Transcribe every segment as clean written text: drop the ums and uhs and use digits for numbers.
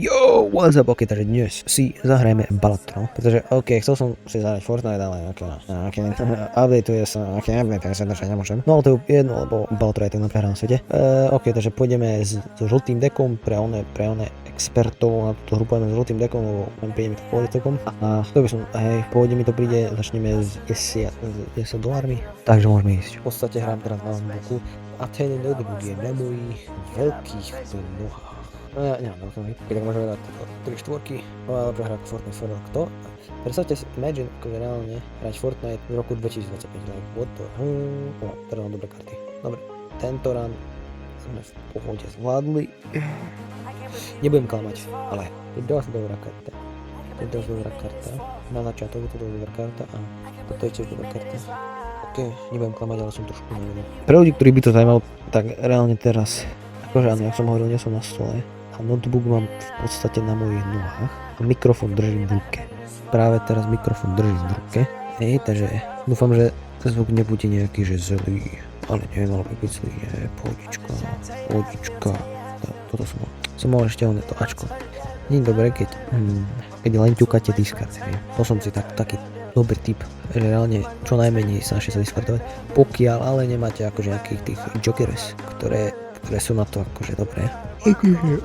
Yo, what's up, ok, takže dnes si zahrajeme Balatron, pretože ok, chcel som si zahrať Fortnite, ale aké updateuje sa, aké updateuje sa, takže nemôžem. No ale to je jedno, lebo Balatron je tak na prehranom svete. Ok, takže pôjdeme s žltým dekom pre one expertov na túto hru, pôjdeme s žltým dekom, lebo príde mi to kvôli dekom. A to by som, hej, pôjde mi to príde, začneme s 10 dolármi, takže môžeme ísť. V podstate hrám teraz na notebooku a ten notebook je na mojich veľkých nohách. No ja nemám veľký, tak môžeme dať 3 štvorky, ale hrať Fortnite for kto? Predstavte si, imagine, akože reálne hrať Fortnite v roku 2025, like what the teraz mám dobré karty. Dobre, tento run sme v pohode zvládli. Nebudem klamať, ale je dosť dobrá karta. Je dosť dobrá karta. Na začiatok je to dosť dobrá karta a toto je tiež dobrá karta. Ok, nebudem klamať, ale som trošku nevedel. Pre ľudí, ktorí by to zaujímalo, tak reálne teraz, akože áno, jak som hovoril, nie som na stole. A notebook mám v podstate na mojich nohách a mikrofón držím v ruke. Práve teraz mikrofón držím v ruke. Hej, takže dúfam, že zvuk nebude nejaký, že zlý. Ale nie, mal by byť zlý, nie, pohodička. Toto som mal ešte oné to Ačko. Nie je dobré, keď len ťukáte discard. To som si taký dobrý tip, že reálne čo najmenej sa naše sa discardovať. Pokiaľ ale nemáte akože nejakých tých jokers, ktoré sú na to akože dobré.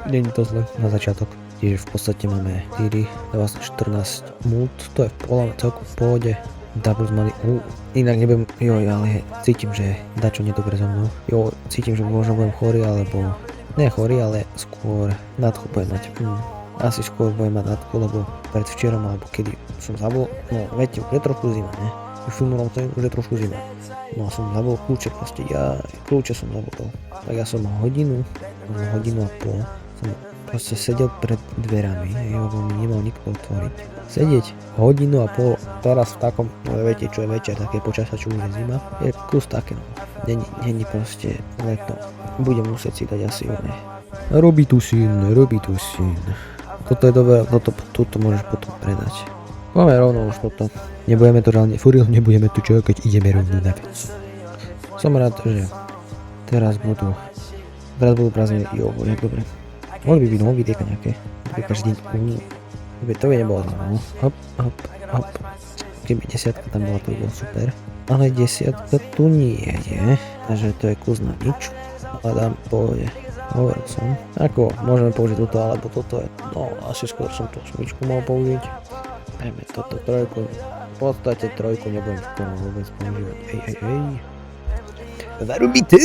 Nie je to zle na začiatok. Čiže v podstate máme 4, vlastne 14 mult, to je celku v pohode. Doubles mali, inak nebudem, ale cítim, že dačo nedobre so mnou. Cítim, že možno budem chorý, alebo ne chorý, ale skôr nadchu budem mať. Asi skôr budem mať nadchu, lebo predvčerom, alebo kedy som zabol, no viete, už je trošku zima, ne? Filmorom to už je trošku zima. No a som zabol kľúče, proste kľúče som zabol. Tak ja som hodinu a pol som proste sedel pred dverami, lebo mi nemal nikto otvoriť. Sedieť hodinu a pol, teraz v takom, no viete čo je večer, také počasia, čo už je zima, je kus také, no. Není proste leto. Budem musieť si dať asi oné. Robí tu syn. Toto je dobré, toto môžeš potom predať. Máme rovno už potom. Nebudeme to reálne furiť, nebudeme tu čakať, ideme rovno na vec. Som rád, že teraz budú prázdniny, jak dobre. Mohli by byť nový videjka nejaké, každý deň, to by nebolo zle, no. Hop. Keby 10 tam bola, to by bolo super. Ale 10 tu nie je, takže to je kus na nič. Ale dám pohode. Hovoril som. Ako, môžeme použiť toto, alebo toto je, no asi skôr som tú smyčku mal použiť. Dajme toto trojku, v podstate trojku nebudem skoro vôbec používať, hej. Varubite.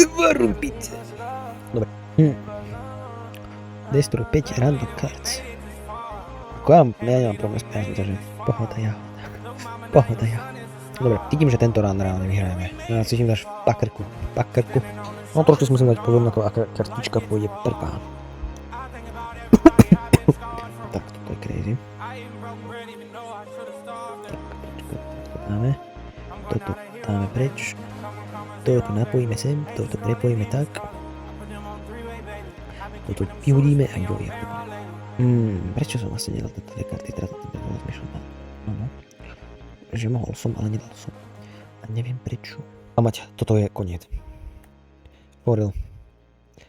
Dobre. Destroy 5 random cards. Ja nemám problém s peniazmi, takže pohoda ja. Dobre, cítim, že tento run reálne vyhrajeme. Ja cítim až v pakrku. No trošku si musím dať pozor na to, aká kartička pôjde prvá. Tak, toto je crazy. Toto dáme preč. Toto napojíme sem, toto prepojíme tak. Toto vyhodíme a jo, jak to. Prečo som vlastne nedal tieto karty, teraz to bolo rozmýšľať. No. Že mohol som, ale nedal som. A neviem prečo. A mať, toto je koniec. Hovoril.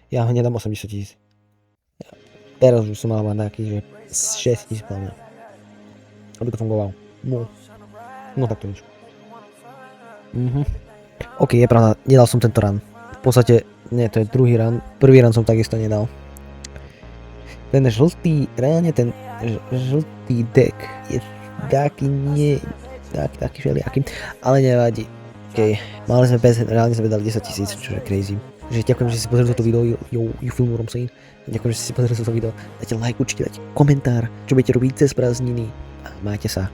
Ja ho nedám 80 000. Teraz už som mal mať nejaký, že 6 000 pláne. Aby to fungovalo. No tak to nič. Ok, je pravda, nedal som tento run. V podstate, nie, to je druhý run. Prvý run som takisto nedal. Ten žltý, reálne ten žltý deck je taký taký všelijaký, ale nevadí. Ok, mali sme reálne sme dali 10 000, čo je crazy. Takže ďakujem, že si pozreli toto video, filmorom sa ďakujem, že si pozreli toto video, dajte like, určite dajte komentár, čo budete robiť cez prázdniny a majte sa.